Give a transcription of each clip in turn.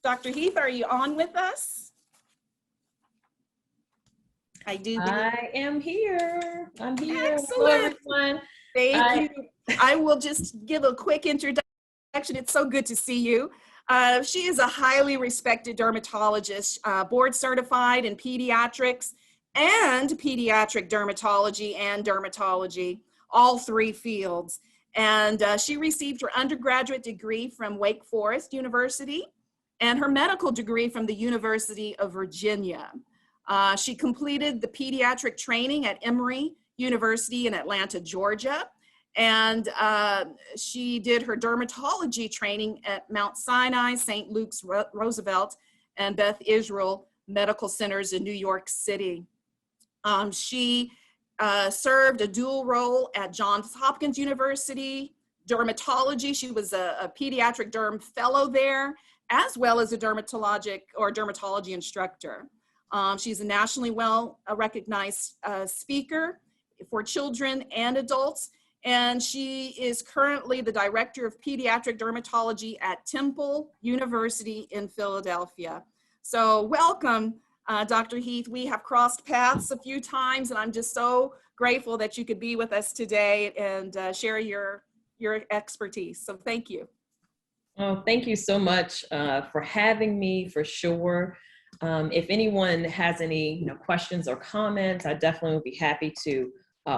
Dr. Heath, are you on with us? I do believe. I am here. I'm here. Excellent. Hello, everyone. Thank you. I will just give a quick introduction. It's so good to see you. She is a highly respected dermatologist, board certified in pediatrics and pediatric dermatology and dermatology, all three fields. And she received her undergraduate degree from Wake Forest University and her medical degree from the University of Virginia. She completed the pediatric training at Emory University in Atlanta, Georgia. And she did her dermatology training at Mount Sinai, St. Luke's Roosevelt, and Beth Israel Medical Centers in New York City. She served a dual role at Johns Hopkins University, dermatology. She was a pediatric derm fellow there, as well as a dermatology instructor. She's a nationally well-recognized speaker for children and adults. And she is currently the director of pediatric dermatology at Temple University in Philadelphia. So welcome, Dr. Heath. We have crossed paths a few times, and I'm just so grateful that you could be with us today and share your expertise. So thank you. Oh, thank you so much for having me, for sure. If anyone has any questions or comments, I definitely would be happy to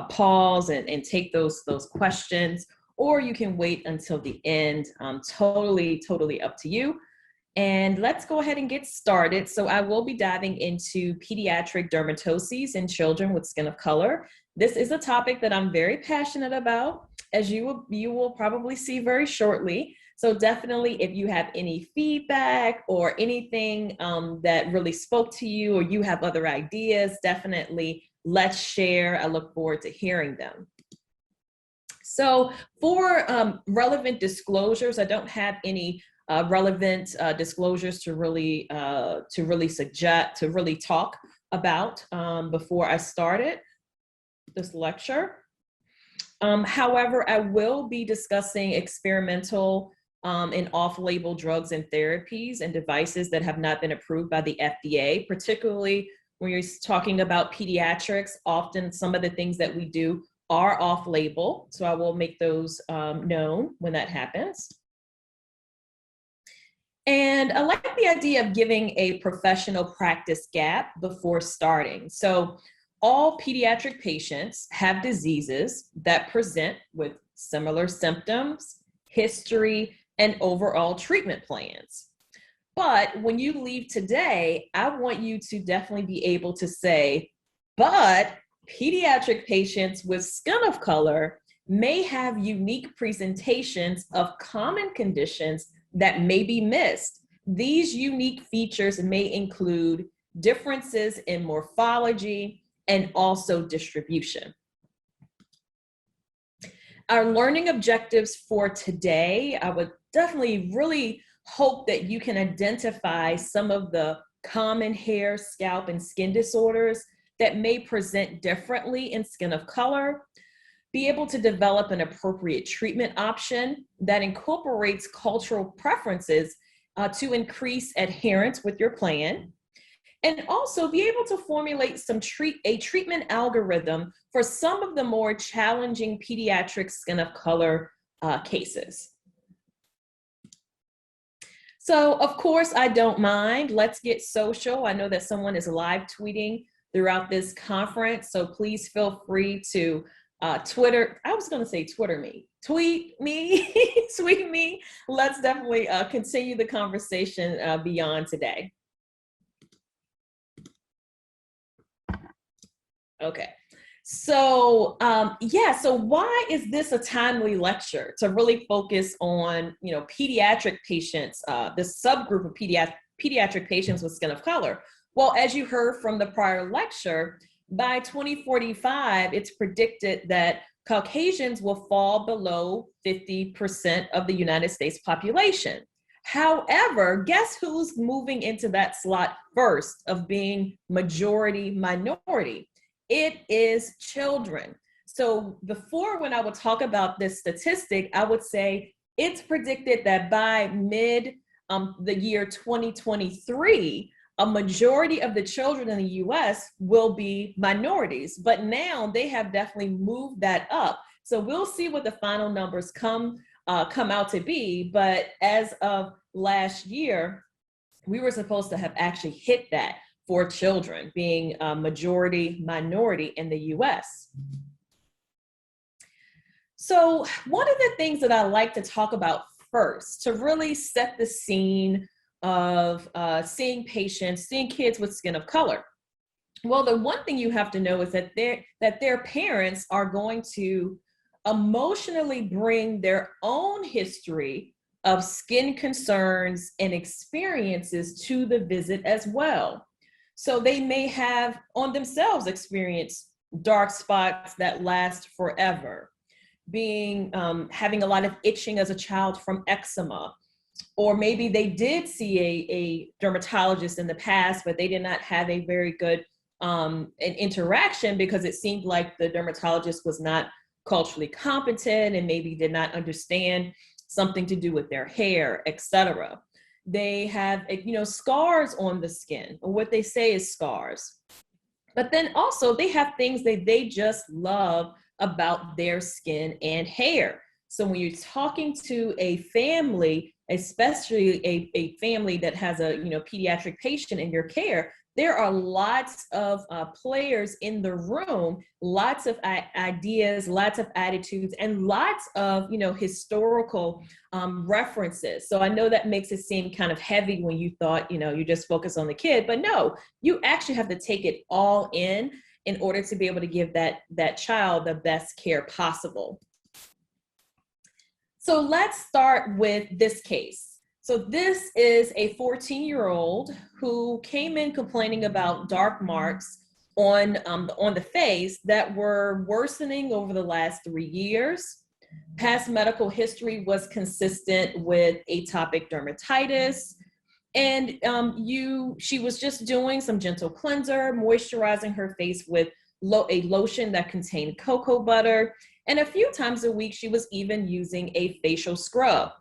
pause and take those questions, or you can wait until the end. Totally up to you. And let's go ahead and get started. So I will be diving into pediatric dermatoses in children with skin of color. This is a topic that I'm very passionate about, as you will probably see very shortly. So definitely, if you have any feedback or anything that really spoke to you, or you have other ideas, definitely let's share. I look forward to hearing them. So for relevant disclosures, I don't have any relevant disclosures to really talk about before I started this lecture. However, I will be discussing experimental and off-label drugs and therapies and devices that have not been approved by the FDA, particularly when you're talking about pediatrics. Often some of the things that we do are off-label, so I will make those known when that happens. And I like the idea of giving a professional practice gap before starting. So all pediatric patients have diseases that present with similar symptoms, history, and overall treatment plans. But when you leave today, I want you to definitely be able to say, but pediatric patients with skin of color may have unique presentations of common conditions that may be missed. These unique features may include differences in morphology and also distribution. Our learning objectives for today, I would definitely really hope that you can identify some of the common hair, scalp, and skin disorders that may present differently in skin of color, be able to develop an appropriate treatment option that incorporates cultural preferences to increase adherence with your plan, and also be able to formulate a treatment algorithm for some of the more challenging pediatric skin of color cases. So of course, I don't mind. Let's get social. I know that someone is live tweeting throughout this conference, so please feel free to Twitter. I was going to say Twitter me. Tweet me, tweet me. Let's definitely continue the conversation beyond today. Okay. So so why is this a timely lecture to really focus on, pediatric patients, this subgroup of pediatric patients with skin of color? Well, as you heard from the prior lecture, by 2045, it's predicted that Caucasians will fall below 50% of the United States population. However, guess who's moving into that slot first of being majority minority? It is children. So before, when I would talk about this statistic, I would say it's predicted that by mid the year 2023, a majority of the children in the US will be minorities, but now they have definitely moved that up. So we'll see what the final numbers come out to be. But as of last year, we were supposed to have actually hit that for children being a majority minority in the US. So one of the things that I like to talk about first to really set the scene of seeing patients, seeing kids with skin of color. Well, the one thing you have to know is that their parents are going to emotionally bring their own history of skin concerns and experiences to the visit as well. So they may have on themselves experienced dark spots that last forever, having a lot of itching as a child from eczema, or maybe they did see a dermatologist in the past, but they did not have a very good an interaction because it seemed like the dermatologist was not culturally competent and maybe did not understand something to do with their hair, etc. They have, scars on the skin, or what they say is scars. But then also they have things that they just love about their skin and hair. So when you're talking to a family, especially a family that has a pediatric patient in your care, there are lots of players in the room, lots of ideas, lots of attitudes, and lots of historical references. So I know that makes it seem kind of heavy when you thought you just focus on the kid, but no, you actually have to take it all in order to be able to give that child the best care possible. So let's start with this case. So this is a 14-year-old who came in complaining about dark marks on the face that were worsening over the last 3 years. Past medical history was consistent with atopic dermatitis. And she was just doing some gentle cleanser, moisturizing her face with a lotion that contained cocoa butter. And a few times a week, she was even using a facial scrub.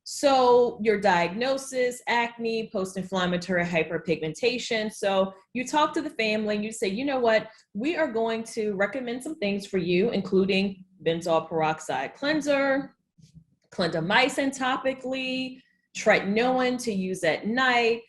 So your diagnosis, acne, post-inflammatory hyperpigmentation. So you talk to the family and you say, you know what, we are going to recommend some things for you, including benzoyl peroxide cleanser, clindamycin topically, tretinoin to use at night,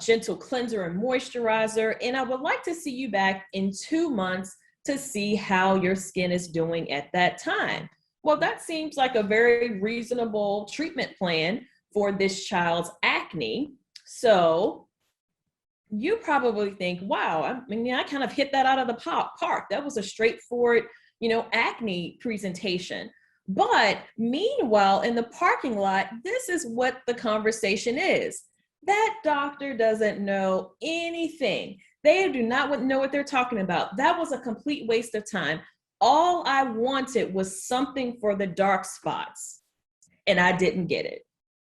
gentle cleanser and moisturizer. And I would like to see you back in 2 months to see how your skin is doing at that time. Well, that seems like a very reasonable treatment plan for this child's acne. So you probably think, wow, I kind of hit that out of the park. That was a straightforward, acne presentation. But meanwhile, in the parking lot, this is what the conversation is. That doctor doesn't know anything. They do not know what they're talking about. That was a complete waste of time. All I wanted was something for the dark spots, and I didn't get it,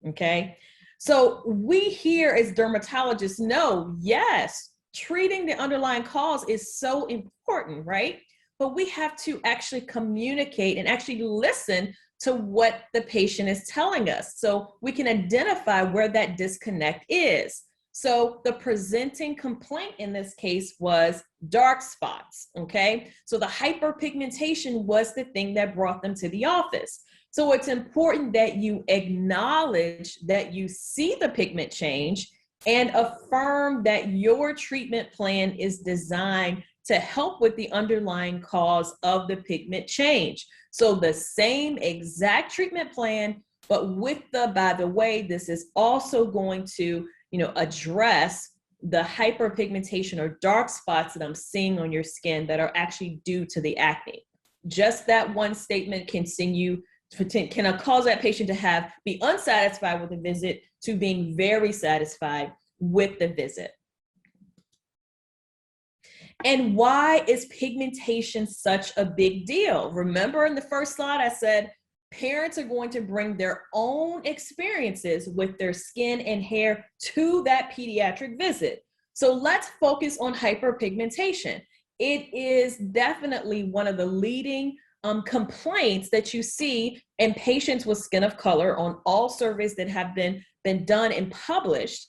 okay? So we here as dermatologists know, yes, treating the underlying cause is so important, right? But we have to actually communicate and actually listen to what the patient is telling us so we can identify where that disconnect is. So the presenting complaint in this case was dark spots, okay? So the hyperpigmentation was the thing that brought them to the office. So it's important that you acknowledge that you see the pigment change and affirm that your treatment plan is designed to help with the underlying cause of the pigment change. So the same exact treatment plan, but with by the way, this is also going to address the hyperpigmentation or dark spots that I'm seeing on your skin that are actually due to the acne. Just that one statement can cause that patient to be unsatisfied with the visit to being very satisfied with the visit. And why is pigmentation such a big deal? Remember in the first slide, I said, parents are going to bring their own experiences with their skin and hair to that pediatric visit. So let's focus on hyperpigmentation. It is definitely one of the leading complaints that you see in patients with skin of color on all surveys that have been done and published.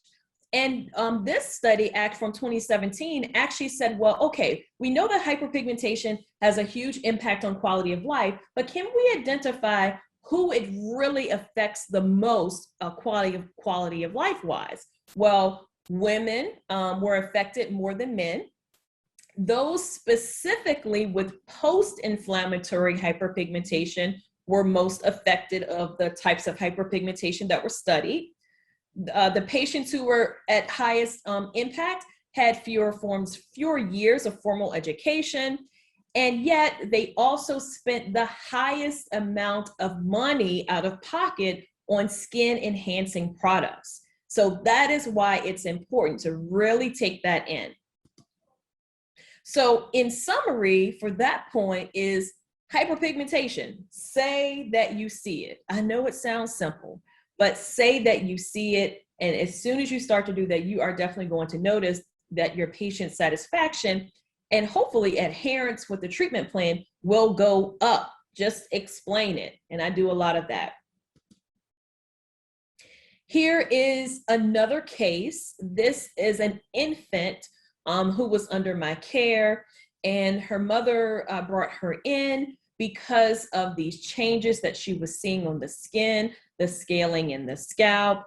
And this study, Act from 2017, actually said, well, okay, we know that hyperpigmentation has a huge impact on quality of life, but can we identify who it really affects the most quality of life wise? Well, women were affected more than men. Those specifically with post-inflammatory hyperpigmentation were most affected of the types of hyperpigmentation that were studied. The patients who were at highest impact had fewer years of formal education, and yet they also spent the highest amount of money out of pocket on skin enhancing products. So that is why it's important to really take that in. So in summary, for that point is hyperpigmentation. Say that you see it. I know it sounds simple, but say that you see it. And as soon as you start to do that, you are definitely going to notice that your patient satisfaction and hopefully adherence with the treatment plan will go up. Just explain it. And I do a lot of that. Here is another case. This is an infant who was under my care, and her mother brought her in because of these changes that she was seeing on the skin, the scaling in the scalp.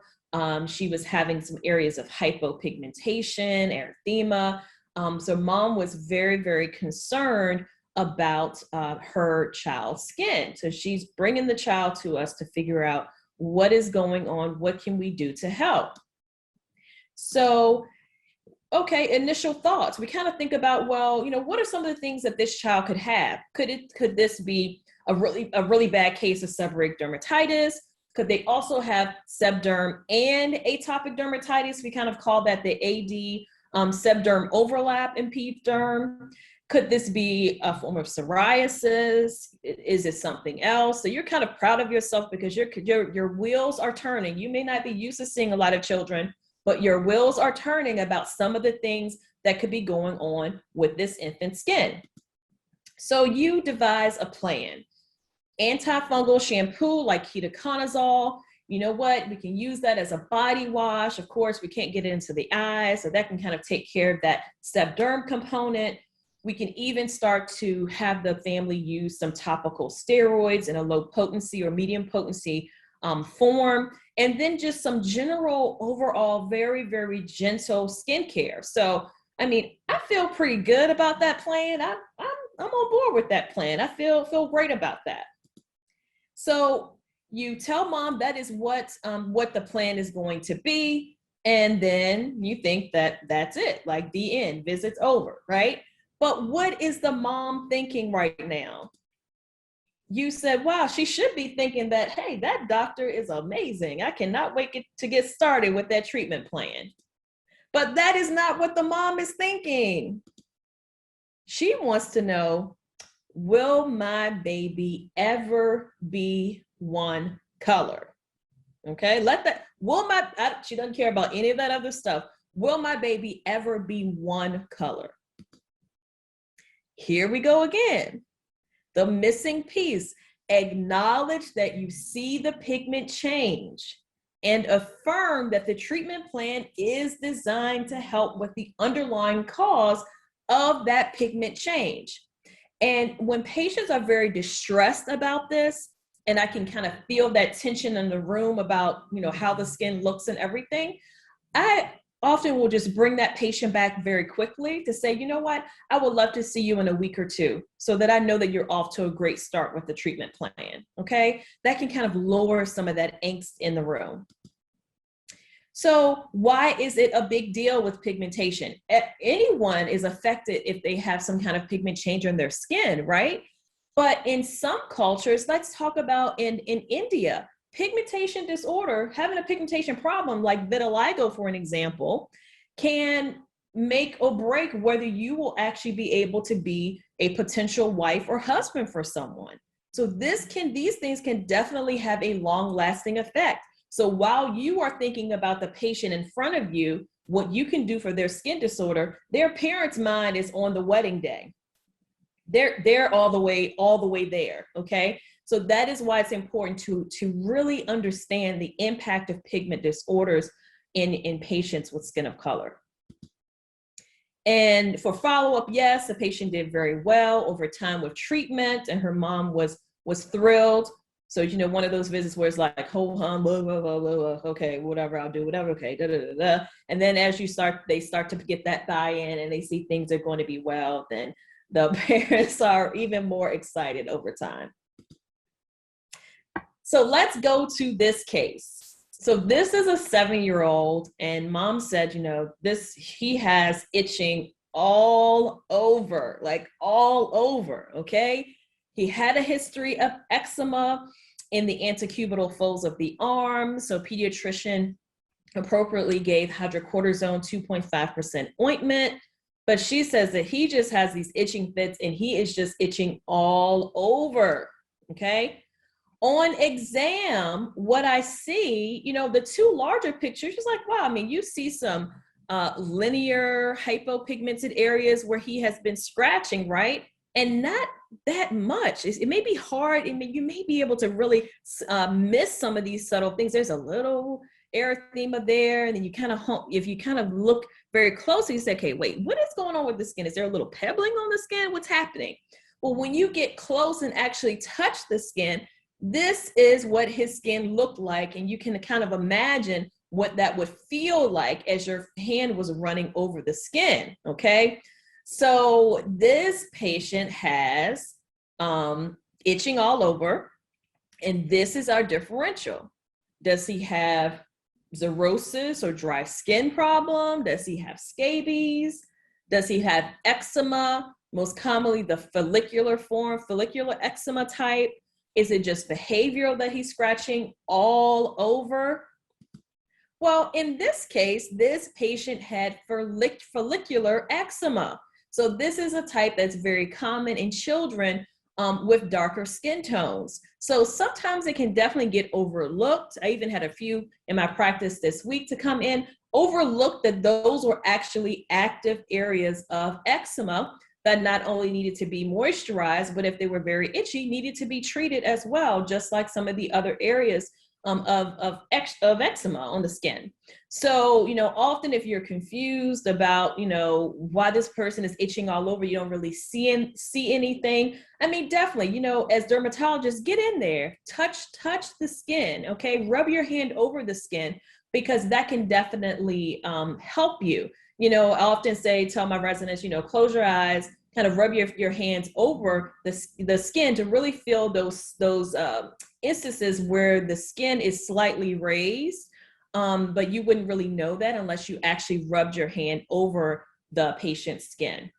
She was having some areas of hypopigmentation, erythema. So mom was very, very concerned about her child's skin. So she's bringing the child to us to figure out what is going on, what can we do to help? So, okay, initial thoughts. We kind of think about, well, what are some of the things that this child could have? Could this be a really bad case of seborrheic dermatitis? Could they also have sebderm and atopic dermatitis? We kind of call that the AD sebderm overlap in peds derm. Could this be a form of psoriasis? Is it something else? So you're kind of proud of yourself because your wheels are turning. You may not be used to seeing a lot of children, but your wheels are turning about some of the things that could be going on with this infant skin. So you devise a plan. Antifungal shampoo like ketoconazole. You know what? We can use that as a body wash. Of course, we can't get it into the eyes, so that can kind of take care of that sebderm component. We can even start to have the family use some topical steroids in a low potency or medium potency form, and then just some general overall very, very gentle skincare. So, I mean, I feel pretty good about that plan. I'm on board with that plan. I feel great about that. So you tell mom that is what the plan is going to be, and then you think that that's it, like the end, visit's over, right? But what is the mom thinking right now? You said, wow, she should be thinking that, hey, that doctor is amazing. I cannot wait to get started with that treatment plan. But that is not what the mom is thinking. She wants to know, will my baby ever be one color? Okay, she doesn't care about any of that other stuff. Will my baby ever be one color? Here we go again. The missing piece. Acknowledge that you see the pigment change and affirm that the treatment plan is designed to help with the underlying cause of that pigment change. And when patients are very distressed about this, and I can kind of feel that tension in the room about, how the skin looks and everything, I often will just bring that patient back very quickly to say, you know what, I would love to see you in a week or two so that I know that you're off to a great start with the treatment plan, okay? That can kind of lower some of that angst in the room. So why is it a big deal with pigmentation? Anyone is affected if they have some kind of pigment change in their skin, right? But in some cultures, let's talk about in India, pigmentation disorder, having a pigmentation problem like vitiligo, for an example, can make or break whether you will actually be able to be a potential wife or husband for someone. So these things can definitely have a long-lasting effect. So while you are thinking about the patient in front of you, what you can do for their skin disorder, their parents' mind is on the wedding day. they're all the way there. Okay. So that is why it's important to really understand the impact of pigment disorders in patients with skin of color. And for follow-up, yes, the patient did very well over time with treatment, and her mom was thrilled. So, you know, one of those visits where it's like, ho hum, blah, blah, blah, blah, blah, okay, whatever, I'll do whatever, okay, da, da, da, da. And then as they start to get that buy-in and they see things are going to be well, then the parents are even more excited over time. So let's go to this case. So this is a 7-year-old, and mom said, you know, he has itching all over, like all over, okay? He had a history of eczema in the antecubital folds of the arm. So pediatrician appropriately gave hydrocortisone 2.5% ointment, but she says that he just has these itching fits and he is just itching all over, okay? On exam, what I see, you know, the two larger pictures, just like, wow, I mean, you see some linear hypopigmented areas where he has been scratching, right? And not that much. It may be hard. You may be able to really miss some of these subtle things. There's a little erythema there. And then you kind of, if you kind of look very closely, you say, okay, wait, what is going on with the skin? Is there a little pebbling on the skin? What's happening? Well, when you get close and actually touch the skin, this is what his skin looked like. And you can kind of imagine what that would feel like as your hand was running over the skin, okay? So this patient has itching all over, and this is our differential. Does he have xerosis or dry skin problem? Does he have scabies? Does he have eczema? Most commonly the follicular form, follicular eczema type. Is it just behavioral that he's scratching all over? Well, in this case, this patient had follicular eczema. So this is a type that's very common in children with darker skin tones. So sometimes it can definitely get overlooked. I even had a few in my practice this week to come in, overlooked that those were actually active areas of eczema that not only needed to be moisturized, but if they were very itchy, needed to be treated as well, just like some of the other areas of eczema on the skin. So, you know, often if you're confused about, you know, why this person is itching all over, you don't really see anything. I mean, definitely, you know, as dermatologists, get in there, touch the skin, okay? Rub your hand over the skin, because that can definitely help you. You know, I often tell my residents, you know, close your eyes, kind of rub your hands over the skin to really feel those instances where the skin is slightly raised, but you wouldn't really know that unless you actually rubbed your hand over the patient's skin.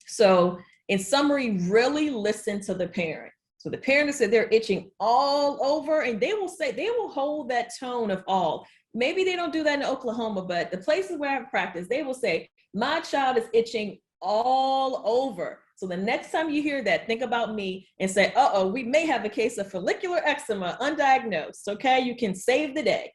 So in summary, really listen to the parent. So the parent said they're itching all over, and they will hold that tone of all. Maybe they don't do that in Oklahoma, but the places where I've practiced, they will say, my child is itching all over. So the next time you hear that, think about me and say, uh-oh, we may have a case of follicular eczema undiagnosed, okay? You can save the day.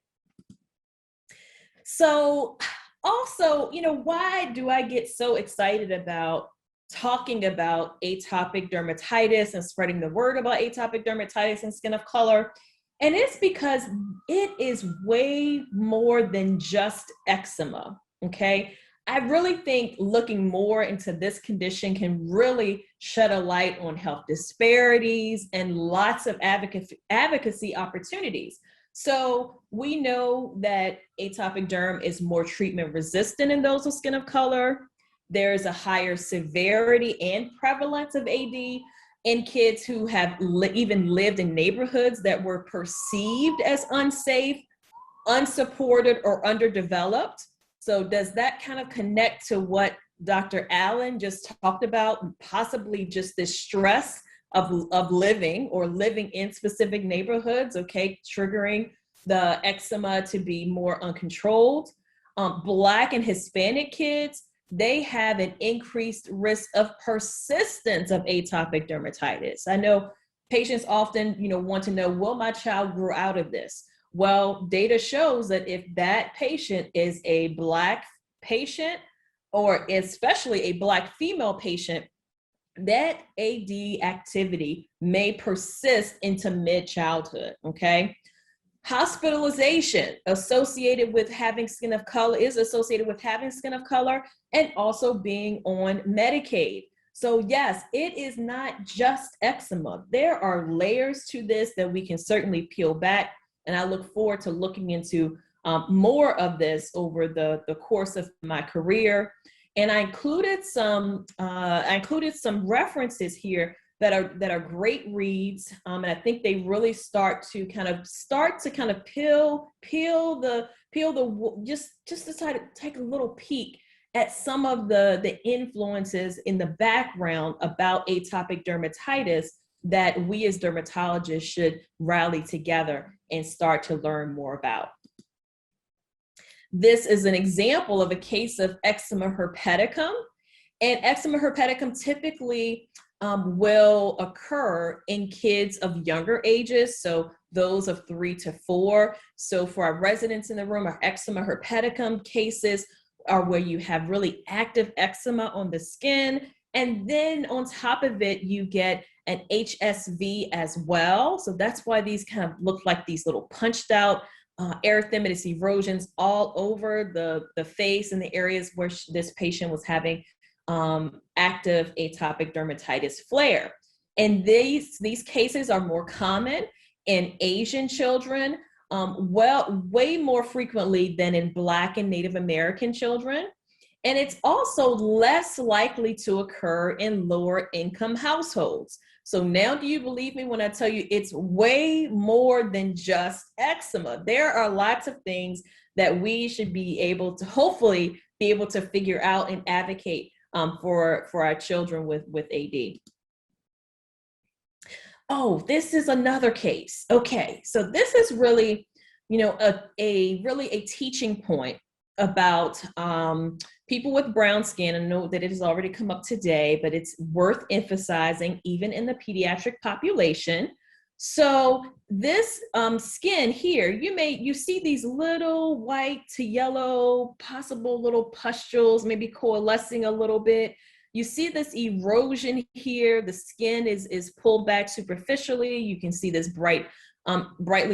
So also, you know, why do I get so excited about talking about atopic dermatitis and spreading the word about atopic dermatitis and skin of color? And it's because it is way more than just eczema, okay? I really think looking more into this condition can really shed a light on health disparities and lots of advocacy opportunities. So we know that atopic derm is more treatment resistant in those with skin of color. There's a higher severity and prevalence of AD in kids who have even lived in neighborhoods that were perceived as unsafe, unsupported, or underdeveloped. So does that kind of connect to what Dr. Allen just talked about, possibly just this stress of living in specific neighborhoods, okay, triggering the eczema to be more uncontrolled? Black and Hispanic kids, they have an increased risk of persistence of atopic dermatitis. I know patients often, you know, want to know, will my child grow out of this? Well, data shows that if that patient is a Black patient or especially a Black female patient, that AD activity may persist into mid-childhood, okay? Hospitalization associated with having skin of color is associated with having skin of color and also being on Medicaid. So yes, it is not just eczema. There are layers to this that we can certainly peel back. And I look forward to looking into more of this over the course of my career. And I included some references here that are great reads, and I think they really start to kind of peel the just to try to take a little peek at some of the influences in the background about atopic dermatitis that we as dermatologists should rally together and start to learn more about. This is an example of a case of eczema herpeticum, and eczema herpeticum typically will occur in kids of younger ages, so those of 3 to 4. So for our residents in the room, our eczema herpeticum cases are where you have really active eczema on the skin, and then on top of it, you get an HSV as well. So that's why these kind of look like these little punched out erythematous erosions all over the face and the areas where this patient was having active atopic dermatitis flare. And these cases are more common in Asian children, way more frequently than in Black and Native American children. And it's also less likely to occur in lower income households. So now do you believe me when I tell you it's way more than just eczema? There are lots of things that we should be able to hopefully be able to figure out and advocate for our children with AD. Oh, this is another case. Okay, so this is really, a teaching point about people with brown skin. I know that it has already come up today, but it's worth emphasizing even in the pediatric population. So this skin here, you see these little white to yellow, possible little pustules, maybe coalescing a little bit. You see this erosion here. The skin is pulled back superficially. You can see this brightly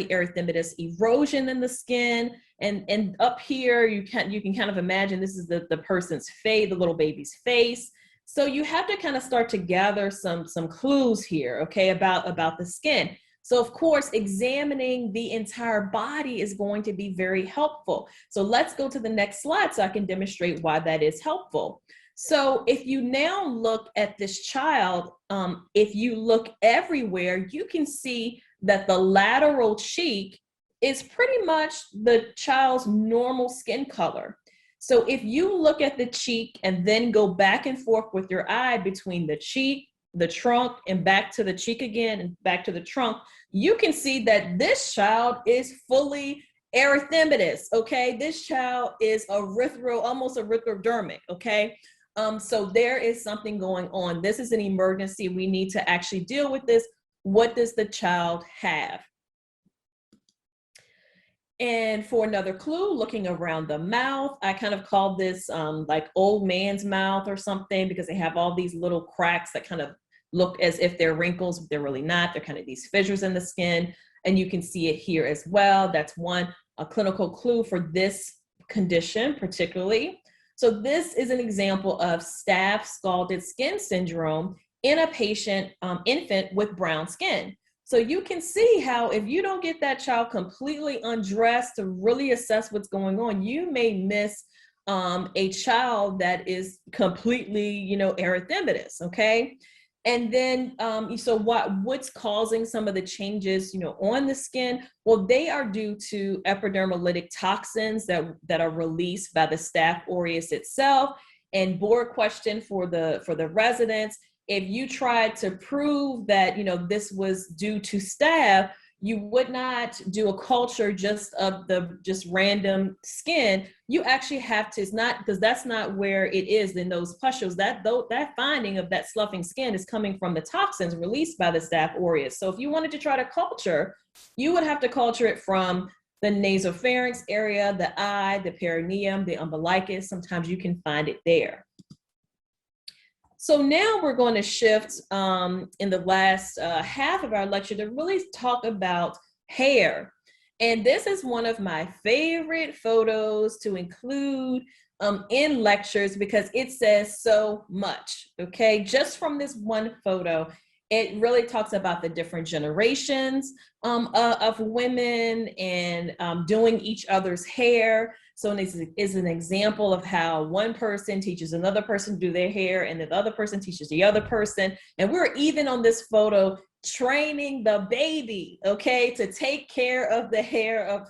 erythematous erosion in the skin. And up here, you can kind of imagine this is the person's face, the little baby's face. So you have to kind of start to gather some clues here, okay, about the skin. So of course, examining the entire body is going to be very helpful. So let's go to the next slide so I can demonstrate why that is helpful. So if you now look at this child, if you look everywhere, you can see that the lateral cheek is pretty much the child's normal skin color. So if you look at the cheek and then go back and forth with your eye between the cheek, the trunk, and back to the cheek again and back to the trunk, you can see that this child is fully erythematous, okay? This child is almost erythrodermic, okay? So there is something going on. This is an emergency. We need to actually deal with this. What does the child have? And for another clue, looking around the mouth, I kind of call this like old man's mouth or something, because they have all these little cracks that kind of look as if they're wrinkles, but they're really not. They're kind of these fissures in the skin. And you can see it here as well. That's a clinical clue for this condition particularly. So this is an example of staph scalded skin syndrome in a patient, infant with brown skin. So you can see how if you don't get that child completely undressed to really assess what's going on, you may miss a child that is completely, erythematous, okay? And then, so what's causing some of the changes, on the skin? Well, they are due to epidermolytic toxins that are released by the Staph aureus itself. And board question for the residents: if you tried to prove that, this was due to staph, you would not do a culture just of the random skin. You actually have to, it's not, because that's not where it is in those pustules. That finding of that sloughing skin is coming from the toxins released by the Staph aureus. So if you wanted to try to culture, you would have to culture it from the nasopharynx area, the eye, the perineum, the umbilicus. Sometimes you can find it there. So now we're going to shift in the last half of our lecture to really talk about hair. And this is one of my favorite photos to include in lectures because it says so much, okay? Just from this one photo, it really talks about the different generations of women and doing each other's hair. So this is an example of how one person teaches another person to do their hair and the other person teaches the other person. And we're even on this photo training the baby, okay, to take care of the hair of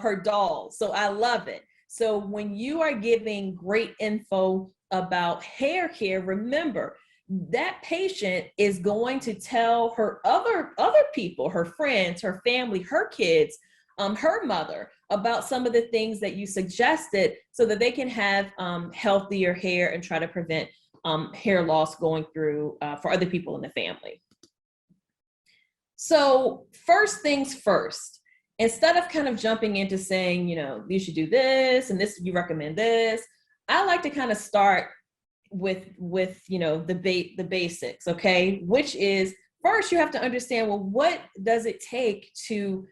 her doll. So I love it. So when you are giving great info about hair care, remember that patient is going to tell her other people, her friends, her family, her kids, her mother, about some of the things that you suggested so that they can have healthier hair and try to prevent hair loss going through for other people in the family. So first things first, instead of kind of jumping into saying, you know, you should do this and this, you recommend this, I like to kind of start with you know, the basics, okay? Which is, first you have to understand, well, what does it take to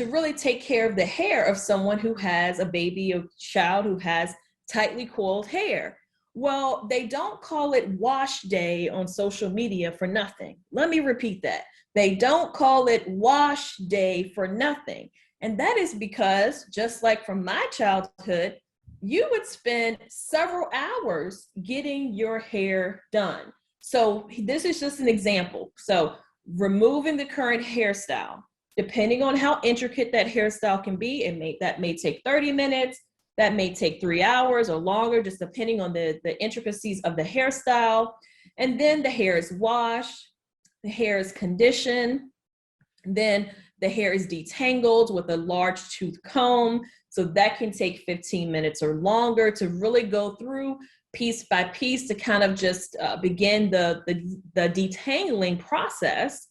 really take care of the hair of someone who has a baby or child who has tightly coiled hair? Well, they don't call it wash day on social media for nothing. Let me repeat that. They don't call it wash day for nothing. And that is because, just like from my childhood, you would spend several hours getting your hair done. So this is just an example. So removing the current hairstyle, depending on how intricate that hairstyle can be, that may take 30 minutes, that may take 3 hours or longer, just depending on the intricacies of the hairstyle. And then the hair is washed, the hair is conditioned, then the hair is detangled with a large tooth comb. So that can take 15 minutes or longer to really go through piece by piece to kind of just begin the detangling process.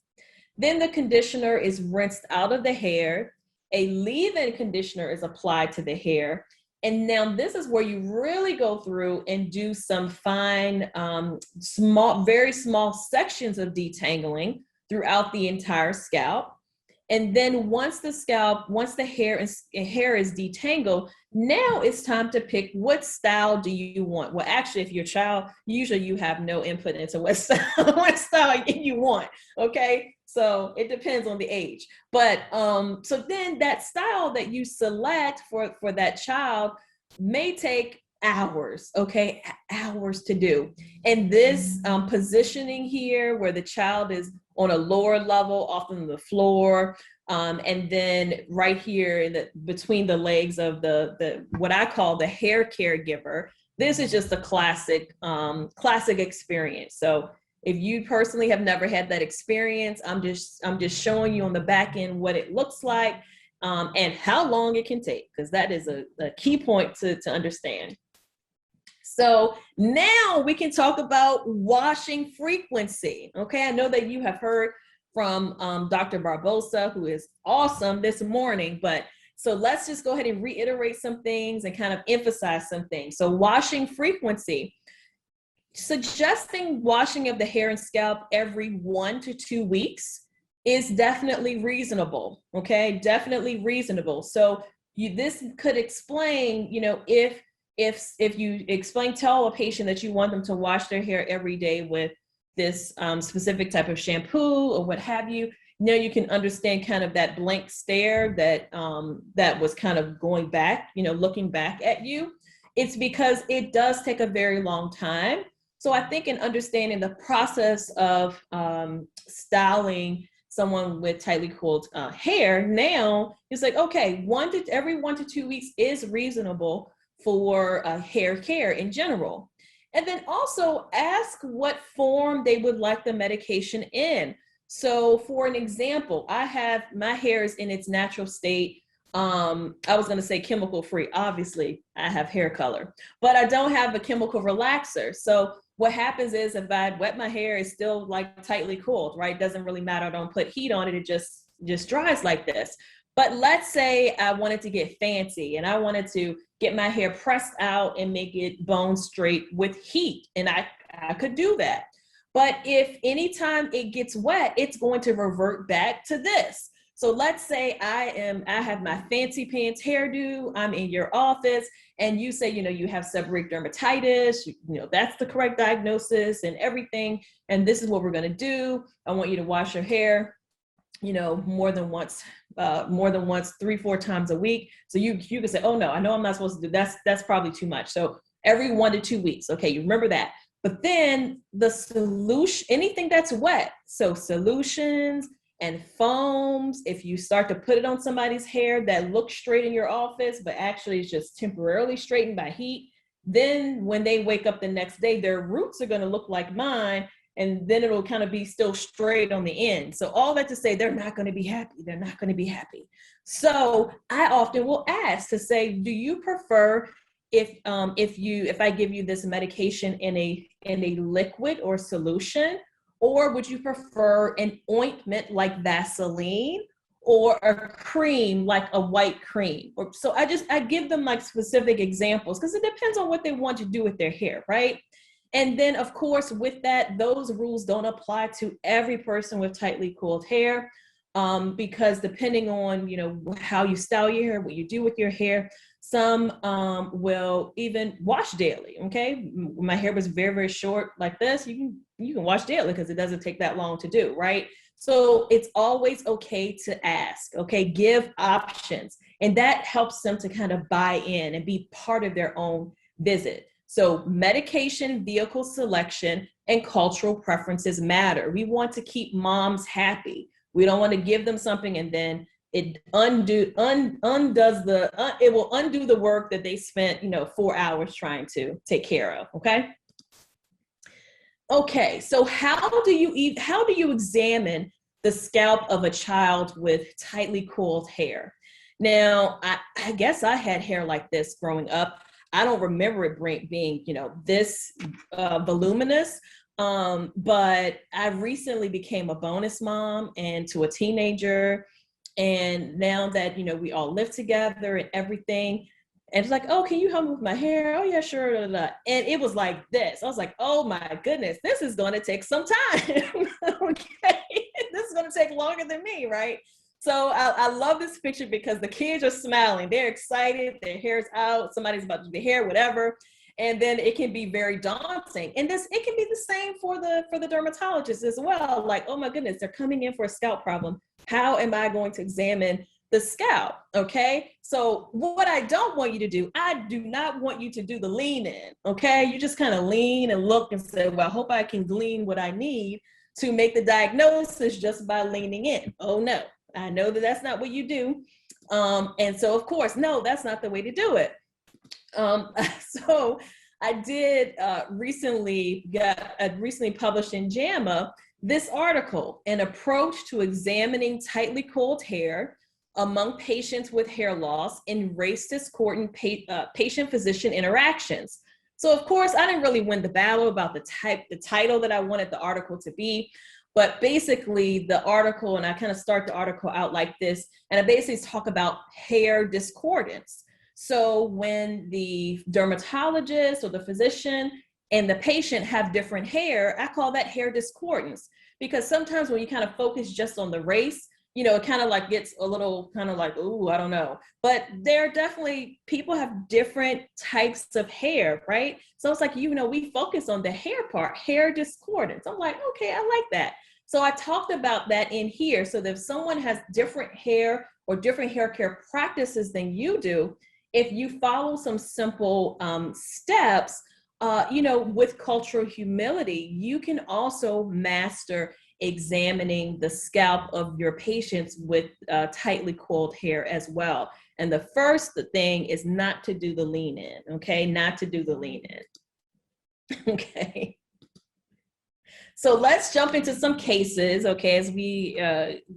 Then the conditioner is rinsed out of the hair. A leave-in conditioner is applied to the hair. And now this is where you really go through and do some fine, very small sections of detangling throughout the entire scalp. And then once the hair is detangled, now it's time to pick what style do you want. Well, actually, if your child, usually you have no input into what style you want, okay? So it depends on the age. But so then that style that you select for that child may take hours, okay? Hours to do. And this positioning here where the child is on a lower level, often on the floor, and then right here between the legs of the what I call the hair caregiver. This is just a classic experience. So if you personally have never had that experience, I'm just showing you on the back end what it looks like and how long it can take, because that is a key point to understand. So now we can talk about washing frequency. Okay, I know that you have heard from Dr. Barbosa, who is awesome this morning, but so let's just go ahead and reiterate some things and kind of emphasize some things. So washing frequency, suggesting washing of the hair and scalp every 1 to 2 weeks is definitely reasonable, okay? Definitely reasonable. So this could explain, you know, if you tell a patient that you want them to wash their hair every day with this specific type of shampoo or what have you, now you can understand kind of that blank stare that was kind of going back, you know, looking back at you. It's because it does take a very long time. So I think in understanding the process of styling someone with tightly coiled hair, now it's like, okay, every 1 to 2 weeks is reasonable for hair care in general. And then also ask what form they would like the medication in. So for an example, my hair is in its natural state. I was going to say chemical free. Obviously, I have hair color, but I don't have a chemical relaxer. So what happens is if I wet my hair, it's still like tightly coiled, right? Doesn't really matter. I don't put heat on it. It just dries like this. But let's say I wanted to get fancy and I wanted to get my hair pressed out and make it bone straight with heat. And I could do that. But if anytime it gets wet, it's going to revert back to this. So let's say I have my fancy pants hairdo, I'm in your office, and you say, you have seborrheic dermatitis, that's the correct diagnosis and everything. And this is what we're going to do. I want you to wash your hair, more than once, 3-4 times a week. So you can say, oh no, I know I'm not supposed to do that's probably too much. So every 1 to 2 weeks. Okay, you remember that. But then the solution, anything that's wet, so solutions and foams, if you start to put it on somebody's hair that looks straight in your office, but actually is just temporarily straightened by heat, then when they wake up the next day, their roots are going to look like mine, and then it'll kind of be still straight on the end. So all that to say, they're not going to be happy. They're not going to be happy. So I often will ask to say, do you prefer if I give you this medication in a liquid or solution, or would you prefer an ointment like Vaseline or a cream like a white cream? So I give them like specific examples because it depends on what they want to do with their hair, right? And then of course with that, those rules don't apply to every person with tightly coiled hair, because depending on, how you style your hair, what you do with your hair, some will even wash daily. Okay, when my hair was very, very short like this, you can wash daily because it doesn't take that long to do, right? So it's always okay to ask, okay, give options, and that helps them to kind of buy in and be part of their own visit. So medication, vehicle selection, and cultural preferences matter. We want to keep moms happy. We don't want to give them something and then it it will undo the work that they spent, 4 hours trying to take care of. Okay. So how do you examine the scalp of a child with tightly coiled hair? Now, I guess I had hair like this growing up. I don't remember it being, this voluminous. But I recently became a bonus mom and to a teenager. And now that, we all live together and everything, and it's like, oh, can you help me with my hair? Oh yeah, sure. Blah, blah. And it was like this. I was like, oh my goodness, this is going to take some time. Okay. This is going to take longer than me. Right. So I love this picture because the kids are smiling. They're excited. Their hair's out. Somebody's about to do their hair, whatever. And then it can be very daunting. And it can be the same for the dermatologist as well. Like, oh my goodness, they're coming in for a scalp problem. How am I going to examine the scalp? Okay. So what I don't want you to do, I do not want you to do the lean in. Okay. You just kind of lean and look and say, well, I hope I can glean what I need to make the diagnosis just by leaning in. Oh no, I know that that's not what you do. And so of course, no, that's not the way to do it. So I did recently published in JAMA this article, An Approach to Examining Tightly Coiled Hair Among Patients with Hair Loss in Race Discordant Patient-Physician Interactions. So of course, I didn't really win the battle about the title that I wanted the article to be, but basically the article, and I kind of start the article out like this, and I basically talk about hair discordance. So when the dermatologist or the physician and the patient have different hair, I call that hair discordance, because sometimes when you kind of focus just on the race, it kind of like gets a little kind of like, ooh, I don't know. But there are definitely, people have different types of hair, right? So it's like, we focus on the hair part, hair discordance. I'm like, okay, I like that. So I talked about that in here. So that if someone has different hair or different hair care practices than you do, if you follow some simple steps, with cultural humility, you can also master examining the scalp of your patients with tightly coiled hair as well. And the first thing is not to do the lean in, okay? Not to do the lean in, okay? So let's jump into some cases, okay, as we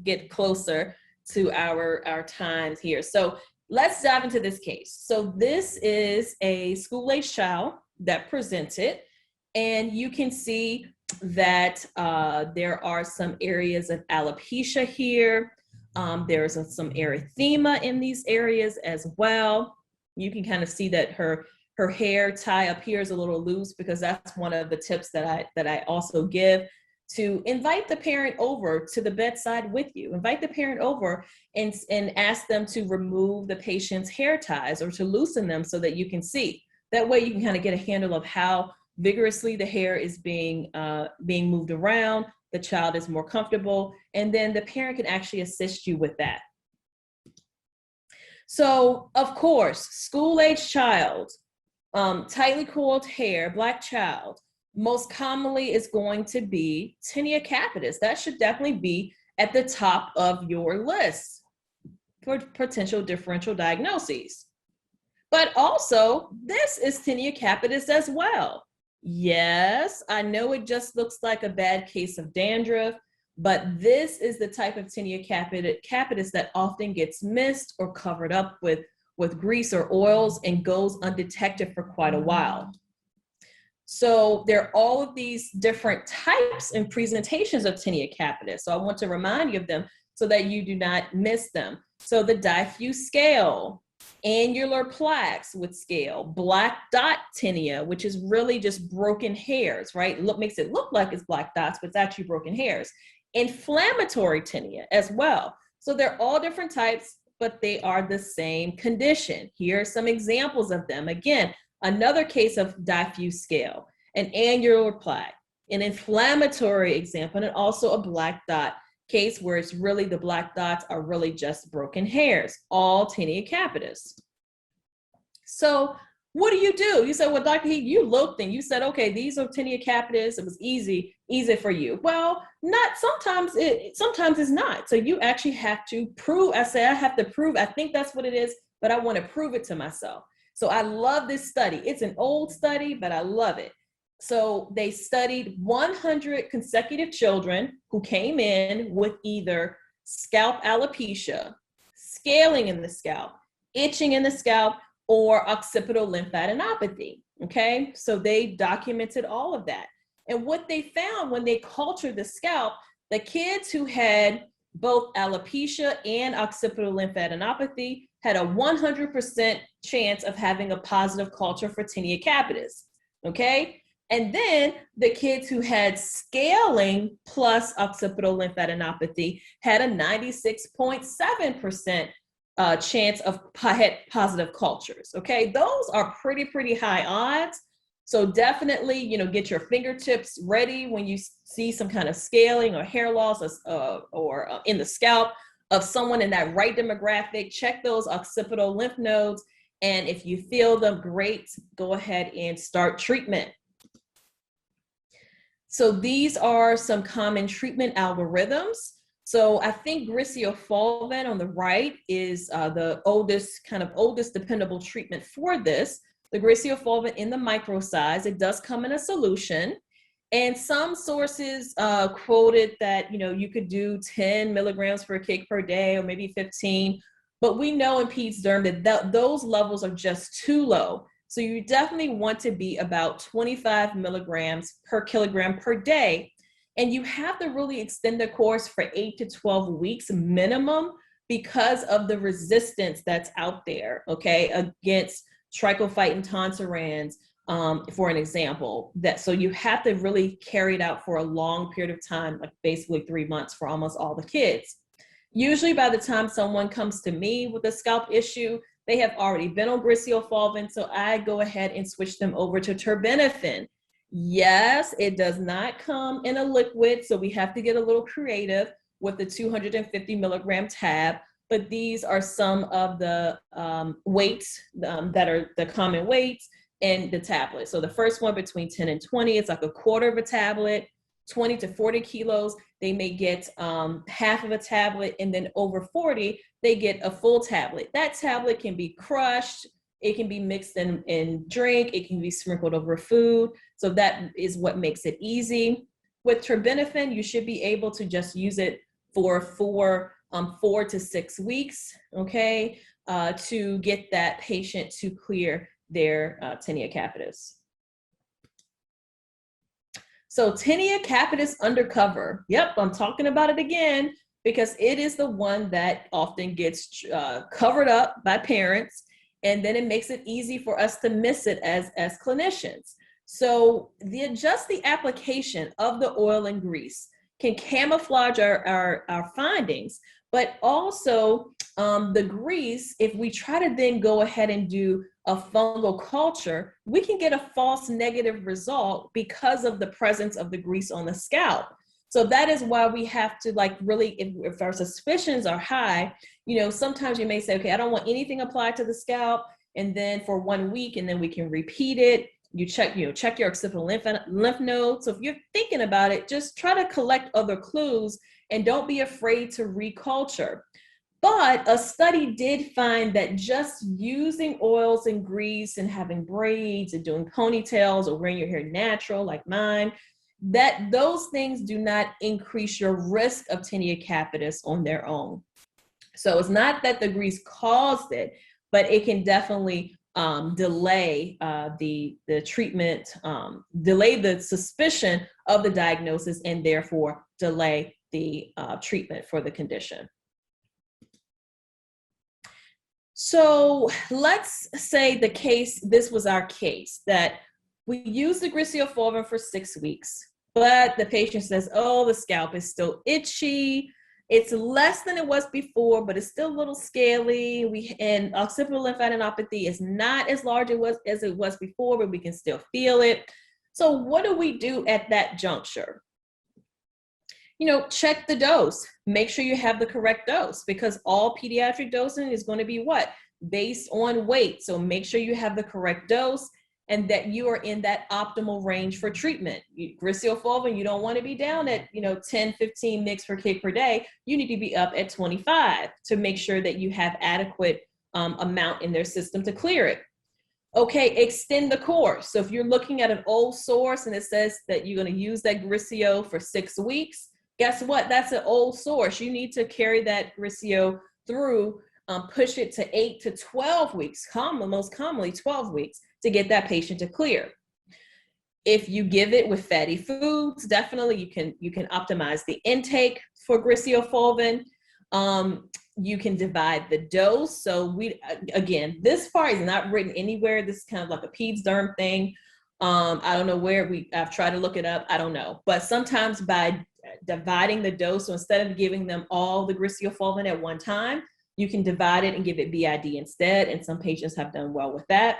get closer to our times here. So let's dive into this case. So this is a school-age child that presented, and you can see that there are some areas of alopecia here. There's some erythema in these areas as well. You can kind of see that her hair tie up here is a little loose, because that's one of the tips that I also give, to invite the parent over to the bedside with you. Invite the parent over and ask them to remove the patient's hair ties or to loosen them so that you can see. That way you can kind of get a handle of how vigorously the hair is being moved around. The child is more comfortable, and then the parent can actually assist you with that. So, of course, school-age child, tightly coiled hair, Black child, most commonly is going to be tinea capitis. That should definitely be at the top of your list for potential differential diagnoses. But also, this is tinea capitis as well. Yes, I know it just looks like a bad case of dandruff, but this is the type of tinea capitis that often gets missed or covered up with grease or oils and goes undetected for quite a while. So there are all of these different types and presentations of tinea capitis. So I want to remind you of them so that you do not miss them. So the diffuse scale, annular plaques with scale, black dot tinea, which is really just broken hairs, right? Makes it look like it's black dots, but it's actually broken hairs. Inflammatory tinea as well. So they're all different types, but they are the same condition. Here are some examples of them. Again, another case of diffuse scale, an annular plaque, an inflammatory example, and also a black dot case where it's really the black dots are really just broken hairs, all tinea capitis. So what do? You said, well, Dr. Heath, you looked and you said, okay, these are tinea capitis. It was easy for you. Well, sometimes it's not. So you actually have to prove. I have to prove, I think that's what it is, but I want to prove it to myself. So I love this study. It's an old study, but I love it. So they studied 100 consecutive children who came in with either scalp alopecia, scaling in the scalp, itching in the scalp, or occipital lymphadenopathy. Okay, so they documented all of that. And what they found when they cultured the scalp, the kids who had both alopecia and occipital lymphadenopathy had a 100% chance of having a positive culture for tinea capitis. Okay, and then the kids who had scaling plus occipital lymphadenopathy had a 96.7% chance of positive cultures. Okay, those are pretty high odds. So definitely, get your fingertips ready when you see some kind of scaling or hair loss or in the scalp of someone in that right demographic. Check those occipital lymph nodes, and if you feel them, great, go ahead and start treatment. So these are some common treatment algorithms. So I think griseofulvin on the right is the oldest dependable treatment for this. The griseofulvin in the micro size, it does come in a solution. And some sources quoted that, you could do 10 milligrams per kg per day or maybe 15. But we know in peds derm that those levels are just too low. So you definitely want to be about 25 milligrams per kilogram per day. And you have to really extend the course for 8 to 12 weeks minimum because of the resistance that's out there, okay, against trichophyton tonsurans, for an example. So you have to really carry it out for a long period of time, like basically 3 months for almost all the kids. Usually by the time someone comes to me with a scalp issue, they have already been on griseofulvin, so I go ahead and switch them over to terbinafine. Yes, it does not come in a liquid, so we have to get a little creative with the 250 milligram tab, but these are some of the weights that are the common weights and the tablet. So the first one between 10 and 20, it's like a quarter of a tablet. 20 to 40 kilos, they may get half of a tablet, and then over 40, they get a full tablet. That tablet can be crushed, it can be mixed in drink, it can be sprinkled over food. So that is what makes it easy. With terbinafine, you should be able to just use it for 4 to 6 weeks, okay, to get that patient to clear their tinea capitis. So tinea capitis undercover. Yep, I'm talking about it again. because it is the one that often gets covered up by parents, and then it makes it easy for us to miss it as clinicians. So just the application of the oil and grease can camouflage our findings, but also the grease, if we try to then go ahead and do a fungal culture, we can get a false negative result because of the presence of the grease on the scalp. So that is why we have to really, if our suspicions are high, sometimes you may say, okay, I don't want anything applied to the scalp, and then for 1 week, and then we can repeat it. You check your occipital lymph nodes. So if you're thinking about it, just try to collect other clues and don't be afraid to reculture. But a study did find that just using oils and grease and having braids and doing ponytails or wearing your hair natural like mine, that those things do not increase your risk of tinea capitis on their own. So it's not that the grease caused it, but it can definitely delay the treatment, delay the suspicion of the diagnosis, and therefore delay the treatment for the condition. So let's say this was our case, that we used the griseofulvin for 6 weeks, but the patient says, oh, the scalp is still itchy. It's less than it was before, but it's still a little scaly. And occipital lymphadenopathy is not as large as it was before, but we can still feel it. So what do we do at that juncture? Check the dose. Make sure you have the correct dose, because all pediatric dosing is going to be what? Based on weight. So make sure you have the correct dose and that you are in that optimal range for treatment. Griseofulvin, you don't want to be down at 10, 15 mg per kg per day. You need to be up at 25 to make sure that you have adequate amount in their system to clear it. Okay, extend the course. So if you're looking at an old source and it says that you're going to use that Griseo for 6 weeks, guess what? That's an old source. You need to carry that Griseo through, push it to 8 to 12 weeks, most commonly 12 weeks, to get that patient to clear. If you give it with fatty foods, definitely you can optimize the intake for griseofulvin. You can divide the dose. So again, this part is not written anywhere. This is kind of like a peds derm thing. I don't know where I've tried to look it up. I don't know. But sometimes by dividing the dose, so instead of giving them all the griseofulvin at one time, you can divide it and give it BID instead. And some patients have done well with that.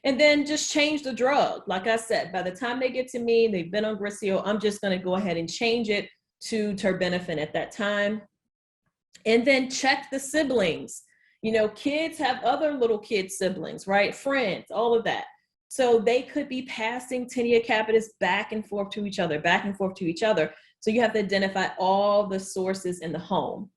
And then just change the drug. Like I said, by the time they get to me, they've been on Griseo, I'm just going to go ahead and change it to terbinafine at that time. And then check the siblings. Kids have other little kid siblings, right? Friends, all of that. So they could be passing tinea capitis back and forth to each other. So you have to identify all the sources in the home.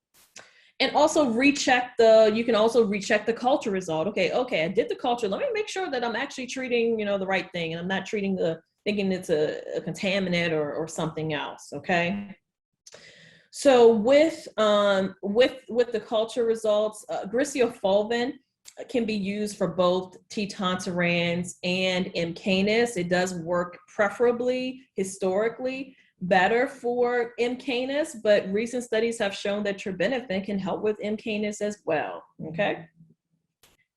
And also you can also recheck the culture result. Okay, I did the culture. Let me make sure that I'm actually treating, the right thing, and I'm not treating thinking it's a contaminant or something else. Okay. So with the culture results, griseofulvin can be used for both T. tonsurans and M. canis. It does work preferably historically better for M. canis, but recent studies have shown that terbinafine can help with M. canis as well. Okay.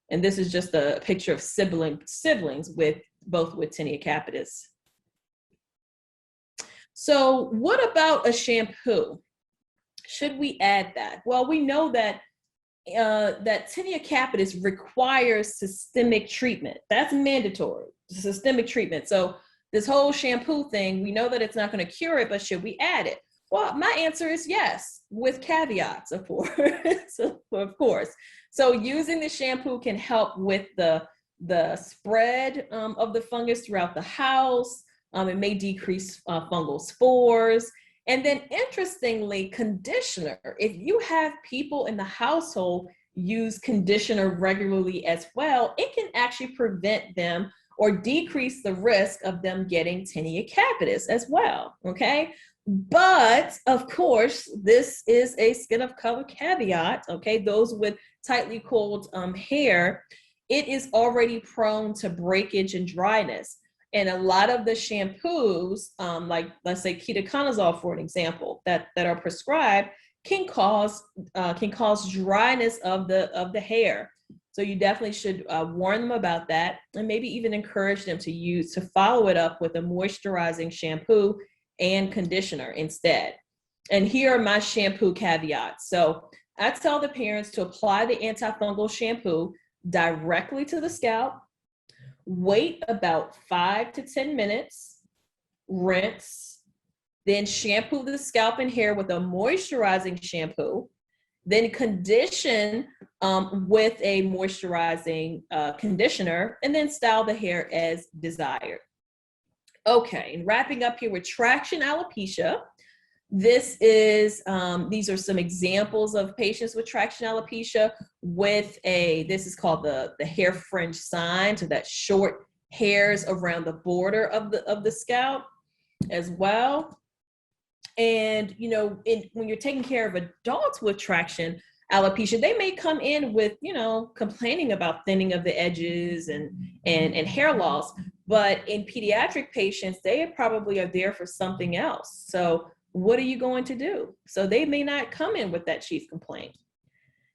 And this is just a picture of siblings with tinea capitis. So what about a shampoo? Should we add that? Well, we know that tinea capitis requires systemic treatment. That's mandatory, systemic treatment. So this whole shampoo thing, we know that it's not going to cure it, but should we add it? Well, my answer is yes, with caveats, of course. Of course. So using the shampoo can help with the spread of the fungus throughout the house. It may decrease fungal spores. And then interestingly, conditioner. If you have people in the household use conditioner regularly as well, it can actually prevent them or decrease the risk of them getting tinea capitis as well, okay? But of course, this is a skin of color caveat, okay? Those with tightly coiled hair, it is already prone to breakage and dryness. And a lot of the shampoos, like let's say ketoconazole, for an example, that are prescribed, can cause dryness of the hair. So you definitely should warn them about that, and maybe even encourage them to follow it up with a moisturizing shampoo and conditioner instead. And here are my shampoo caveats. So I tell the parents to apply the antifungal shampoo directly to the scalp, wait about 5 to 10 minutes, rinse, then shampoo the scalp and hair with a moisturizing shampoo, then condition with a moisturizing conditioner, and then style the hair as desired. Okay, and wrapping up here with traction alopecia. These are some examples of patients with traction alopecia with this is called the hair fringe sign, so that short hairs around the border of the scalp as well. And, when you're taking care of adults with traction alopecia, they may come in with, complaining about thinning of the edges and hair loss. But in pediatric patients, they probably are there for something else. So what are you going to do? So they may not come in with that chief complaint.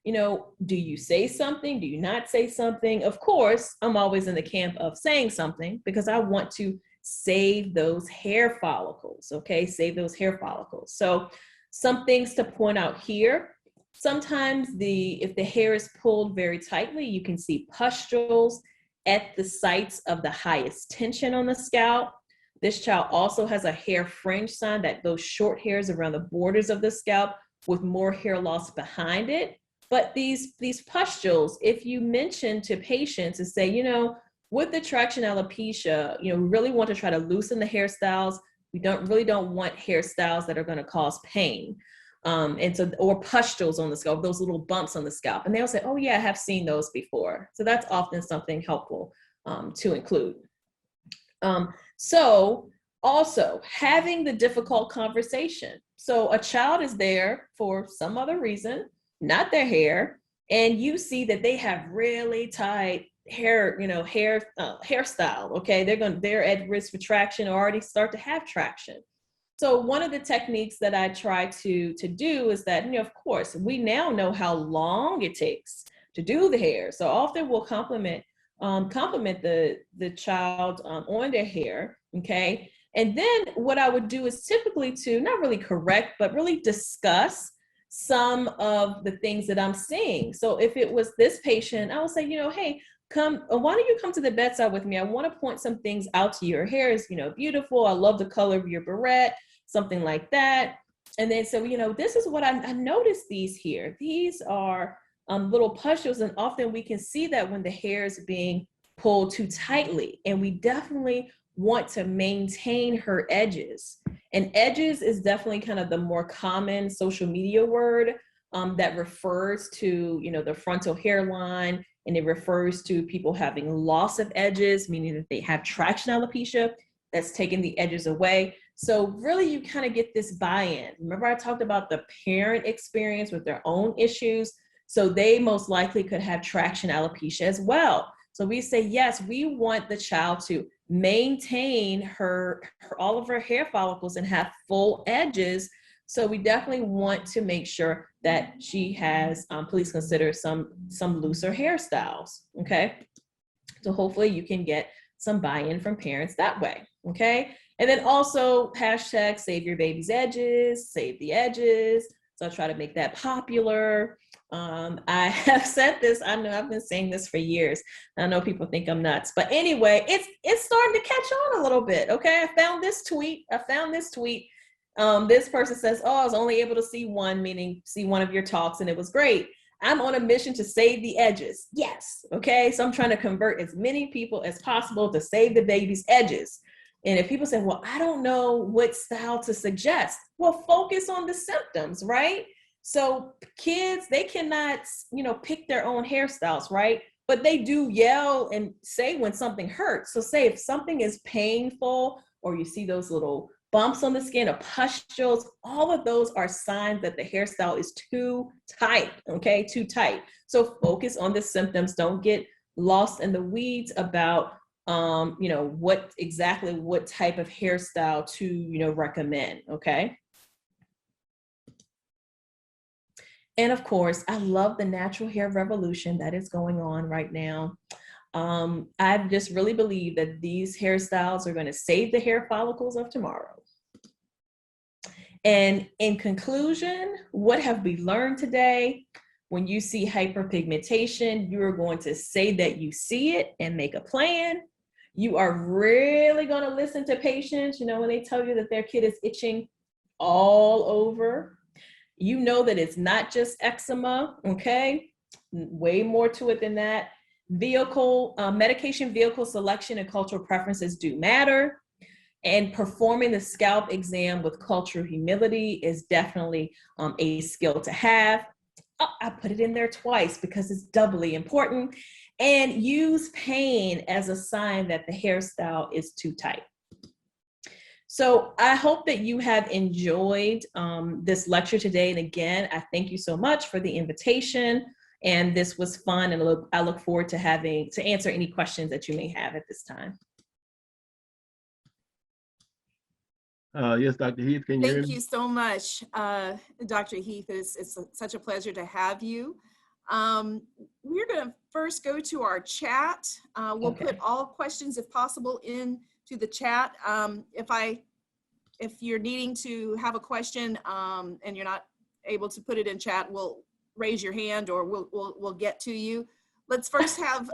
Do you say something? Do you not say something? Of course, I'm always in the camp of saying something because I want to save those hair follicles, okay? Save those hair follicles. So some things to point out here. Sometimes if the hair is pulled very tightly, you can see pustules at the sites of the highest tension on the scalp. This child also has a hair fringe sign, that those short hairs around the borders of the scalp with more hair loss behind it. But these pustules, if you mention to patients and say, with the traction alopecia, we really want to try to loosen the hairstyles. We really don't want hairstyles that are going to cause pain. Or pustules on the scalp, those little bumps on the scalp. And they'll say, oh yeah, I have seen those before. So that's often something helpful to include. So also having the difficult conversation. So a child is there for some other reason, not their hair, and you see that they have really tight hair, hairstyle. Okay, they're at risk for traction or already start to have traction. So one of the techniques that I try to do is that, of course, we now know how long it takes to do the hair. So often we'll compliment the child on their hair, okay? And then what I would do is typically to not really correct, but really discuss some of the things that I'm seeing. So if it was this patient, I would say, hey, why don't you come to the bedside with me? I want to point some things out to you. Your hair is, beautiful. I love the color of your barrette, something like that. And then, so, this is what I noticed these here. These are little pustules, and often we can see that when the hair is being pulled too tightly, and we definitely want to maintain her edges. And edges is definitely kind of the more common social media word that refers to, the frontal hairline, and it refers to people having loss of edges, meaning that they have traction alopecia that's taking the edges away. So really you kind of get this buy-in. Remember I talked about the parent experience with their own issues. So they most likely could have traction alopecia as well. So we say, yes, we want the child to maintain all of her hair follicles and have full edges. So we definitely want to make sure that she has, please consider some looser hairstyles, okay? So hopefully you can get some buy-in from parents that way, okay? And then also hashtag save your baby's edges, save the edges. So I try to make that popular. I have said this, I know I've been saying this for years. I know people think I'm nuts, but anyway, it's starting to catch on a little bit, okay? I found this tweet. This person says, oh, I was only able to see one, meaning see one of your talks, and it was great. I'm on a mission to save the edges. Yes, okay? So I'm trying to convert as many people as possible to save the baby's edges. And if people say, well, I don't know what style to suggest, well, focus on the symptoms, right? So kids, they cannot, pick their own hairstyles, right? But they do yell and say when something hurts. So say if something is painful, or you see those little bumps on the skin or pustules, all of those are signs that the hairstyle is too tight, okay? Too tight. So focus on the symptoms. Don't get lost in the weeds about what type of hairstyle to, recommend, okay? And of course, I love the natural hair revolution that is going on right now. I just really believe that these hairstyles are going to save the hair follicles of tomorrow. And in conclusion, what have we learned today? When you see hyperpigmentation, you are going to say that you see it and make a plan. You are really going to listen to patients, you know, when they tell you that their kid is itching all over. You know that it's not just eczema, okay? Way more to it than that. Medication vehicle selection and cultural preferences do matter. And performing the scalp exam with cultural humility is definitely a skill to have. Oh, I put it in there twice because it's doubly important. And use pain as a sign that the hairstyle is too tight. So I hope that you have enjoyed this lecture today. And again, I thank you so much for the invitation. And this was fun. And I look forward to answer any questions that you may have at this time. Yes, Dr. Heath, can you hear me? Thank you so much, Dr. Heath. It's such a pleasure to have you. We're going to first go to our chat. We'll put all questions, if possible, into the chat. If you're needing to have a question and you're not able to put it in chat, we'll raise your hand or we'll get to you. Let's first have.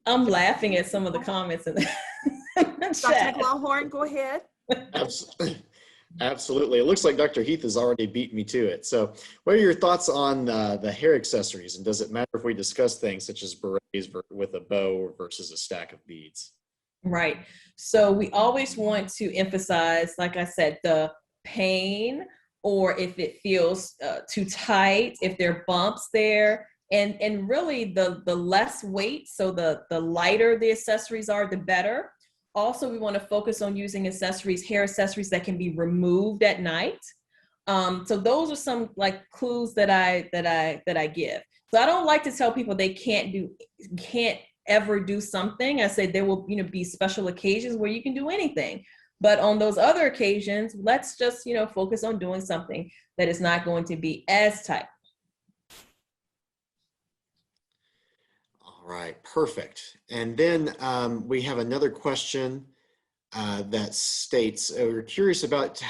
I'm laughing at some of the comments in the chat. Dr. McLaughlin, go ahead. Absolutely. It looks like Dr. Heath has already beat me to it. So what are your thoughts on the hair accessories? And does it matter if we discuss things such as berets with a bow versus a stack of beads? Right. So we always want to emphasize, like I said, the pain, or if it feels too tight, if there are bumps there, and really the less weight, so the lighter the accessories are, the better. Also, we want to focus on using hair accessories that can be removed at night. So those are some like clues that I give. So I don't like to tell people they can't ever do something. I say there will be special occasions where you can do anything. But on those other occasions, let's just focus on doing something that is not going to be as tight. All right, perfect. And then we have another question that states, we're curious about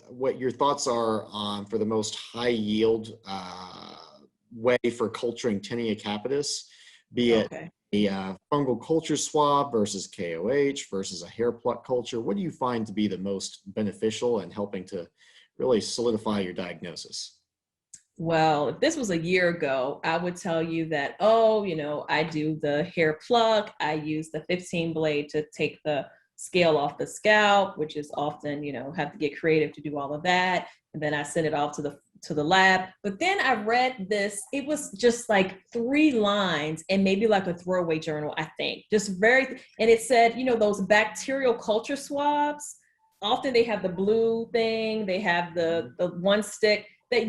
what your thoughts are on for the most high yield way for culturing Tinea capitis, be it a fungal culture swab versus KOH versus a hair pluck culture. What do you find to be the most beneficial in helping to really solidify your diagnosis? Well, if this was a year ago, I would tell you that, I do the hair pluck. I use the 15 blade to take the scale off the scalp, which is often, have to get creative to do all of that. And then I send it off to the lab. But then I read this, it was just like 3 lines and maybe like a throwaway journal, I think. And it said, those bacterial culture swabs, often they have the blue thing, they have the one stick that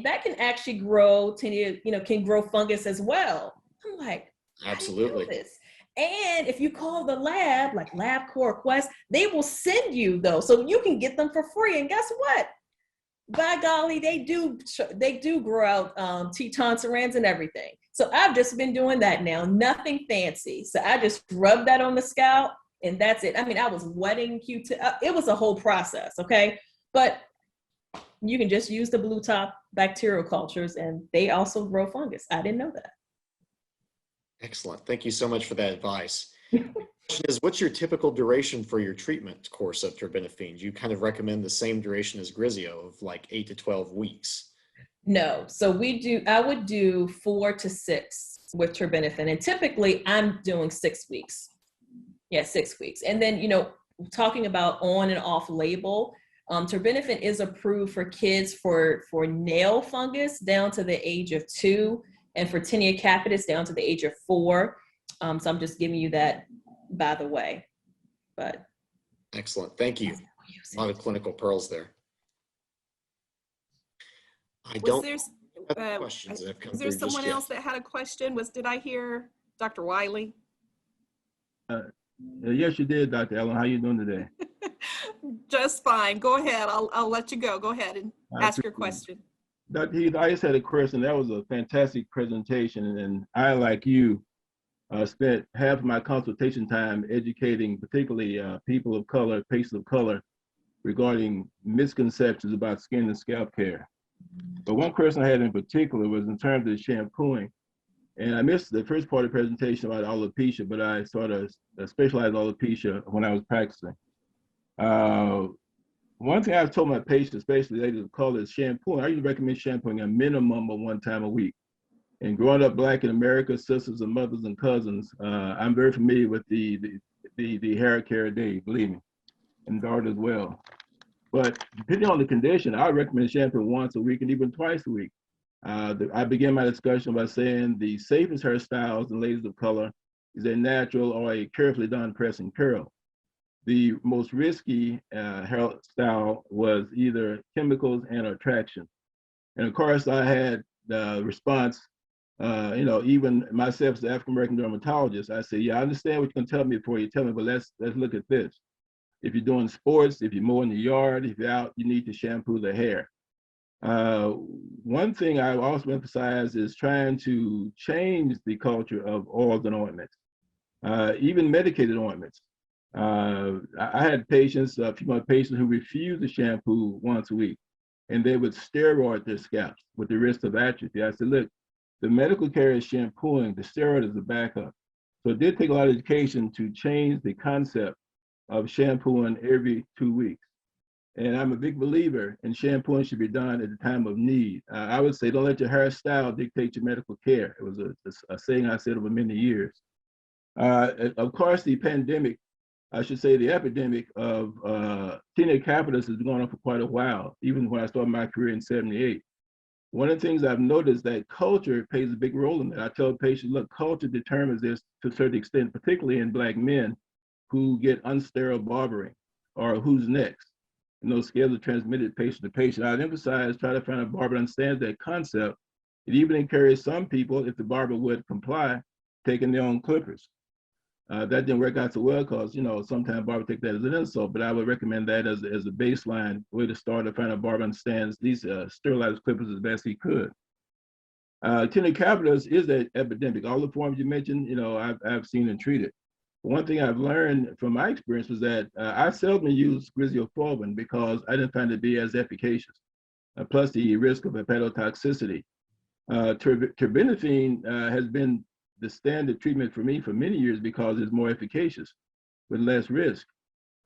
that can actually grow can grow fungus as well. I'm like, absolutely. This. And if you call the lab, like LabCorp Quest, they will send you those, so you can get them for free. And guess what? By golly, they do grow out Teton Sarans and everything. So I've just been doing that now, nothing fancy. So I just rub that on the scalp and that's it. I mean, I was wetting Q-tip. It was a whole process, okay? But you can just use the blue top bacterial cultures and they also grow fungus. I didn't know that. Excellent. Thank you so much for that advice. The question is, what's your typical duration for your treatment course of terbinafine? Do you kind of recommend the same duration as Grisio of like 8 to 12 weeks? No. So I would do 4 to 6 with terbinafine. And typically I'm doing 6 weeks. Yeah, 6 weeks. And then, talking about on and off label, terbinafine is approved for kids for nail fungus down to the age of 2 and for Tinea capitis down to the age of 4. So I'm just giving you that by the way. But excellent. Thank you. A lot of clinical pearls there. I don't have questions that have come through. Is there someone else that had a question? Did I hear Dr. Wiley? Yes, you did, Dr. Ellen. How are you doing today? Just fine. Go ahead. I'll let you go. Go ahead and ask your question. Dr. Heath, I just had a question. That was a fantastic presentation, and I, like you, spent half of my consultation time educating, particularly people of color, patients of color, regarding misconceptions about skin and scalp care. But one question I had in particular was in terms of shampooing. And I missed the first part of the presentation about alopecia, but I sort of specialized alopecia when I was practicing. Uh, One thing I've told my patients, especially ladies of color, is shampooing. I usually recommend shampooing a minimum of 1 time a week. And growing up Black in America, sisters and mothers and cousins, I'm very familiar with the hair care day, believe me, and daughter as well. But depending on the condition, I recommend shampooing once a week and even twice a week. I began my discussion by saying the safest hairstyles in ladies of color is a natural or a carefully done press and curl. The most risky hairstyle was either chemicals and or traction. And of course, I had the response, even myself as the African-American dermatologist, I said, yeah, I understand what you're gonna tell me before you tell me, but let's look at this. If you're doing sports, if you're mowing the yard, if you're out, you need to shampoo the hair. One thing I also emphasize is trying to change the culture of oils and ointments, even medicated ointments. I had patients, a few of my patients who refused to shampoo once a week, and they would steroid their scalps with the risk of atrophy. I said, look, the medical care is shampooing, the steroid is the backup. So it did take a lot of education to change the concept of shampooing every 2 weeks. And I'm a big believer in shampooing should be done at the time of need. I would say don't let your hairstyle dictate your medical care. It was a saying I said over many years. Of course, the pandemic, I should say the epidemic of tinea capitis has been going on for quite a while, even when I started my career in '78. One of the things I've noticed that culture plays a big role in that. I tell patients, look, culture determines this to a certain extent, particularly in Black men who get unsterile barbering or who's next. And those scales are transmitted patient to patient. I'd emphasize, try to find a barber that understands that concept. It even encourages some people, if the barber would comply, taking their own clippers. That didn't work out so well because, sometimes barbers take that as an insult, but I would recommend that as a baseline way to start to find a barber understands these sterilized clippers as best he could. Tinea capitis is an epidemic. All the forms you mentioned, I've seen and treated. One thing I've learned from my experience was that I seldom use griseofulvin because I didn't find it to be as efficacious. Plus the risk of hepatotoxicity. Terbinafine has been the standard treatment for me for many years because it's more efficacious with less risk.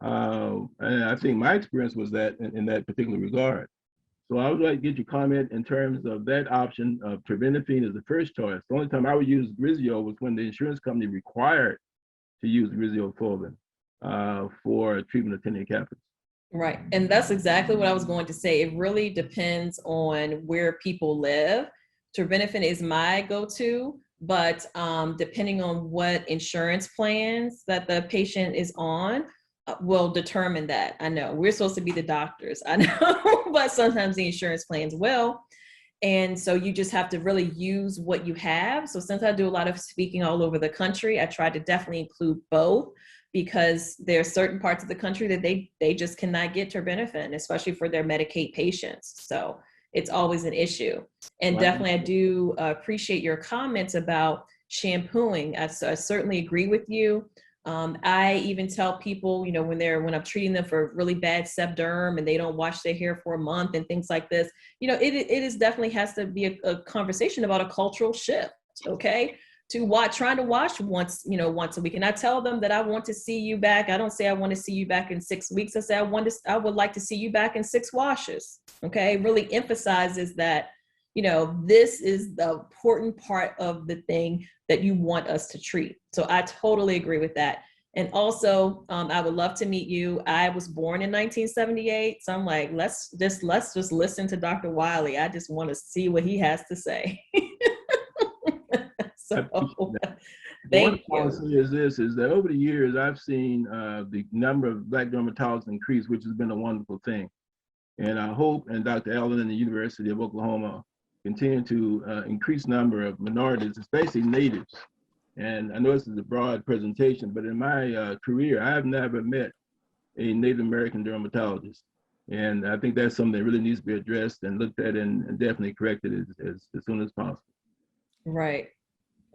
And I think my experience was that in that particular regard. So I would like to get your comment in terms of that option of terbinafine as the first choice. The only time I would use Grisio was when the insurance company required to use griseofulvin for treatment of tinea capitis. Right. And that's exactly what I was going to say. It really depends on where people live. Terbinafine is my go-to, but depending on what insurance plans that the patient is on will determine that. I know we're supposed to be the doctors, I know, but sometimes the insurance plans will. And so you just have to really use what you have. So since I do a lot of speaking all over the country, I try to definitely include both because there are certain parts of the country that they just cannot get terbinafine, especially for their Medicaid patients. So it's always an issue. And Right. definitely I do appreciate your comments about shampooing. I certainly agree with you. I even tell people, when I'm treating them for really bad sebderm and they don't wash their hair for a month and things like this, it is definitely has to be a conversation about a cultural shift. Okay. Trying to wash once a week. And I tell them that I want to see you back. I don't say I want to see you back in 6 weeks. I say I would like to see you back in 6 washes. Okay. It really emphasizes that, this is the important part of the thing that you want us to treat. So I totally agree with that. And also, I would love to meet you. I was born in 1978. So I'm like, let's just listen to Dr. Wiley. I just want to see what he has to say. So thank you. One policy is that over the years, I've seen the number of Black dermatologists increase, which has been a wonderful thing. And I hope, and Dr. Allen and the University of Oklahoma continue to increase number of minorities, especially natives. And I know this is a broad presentation, but in my career, I've never met a Native American dermatologist. And I think that's something that really needs to be addressed and looked at and definitely corrected as soon as possible. Right.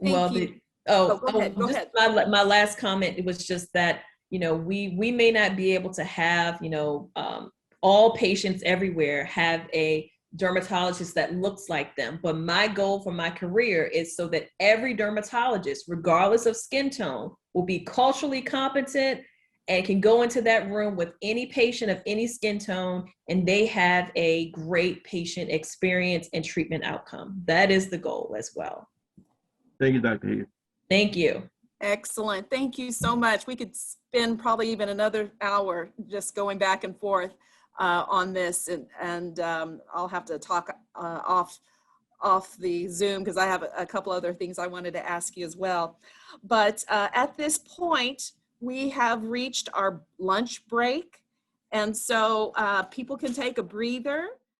Thank Well, you. Go ahead. Go just ahead. my last comment, it was just that, we may not be able to have, all patients everywhere have a dermatologist that looks like them. But my goal for my career is so that every dermatologist, regardless of skin tone, will be culturally competent and can go into that room with any patient of any skin tone, and they have a great patient experience and treatment outcome. That is the goal as well. Thank you, Dr. Heath. Thank you. Excellent. Thank you so much. We could spend probably even another hour just going back and forth on this, and I'll have to talk off the Zoom because I have a couple other things I wanted to ask you as well. But at this point, we have reached our lunch break, and so people can take a breather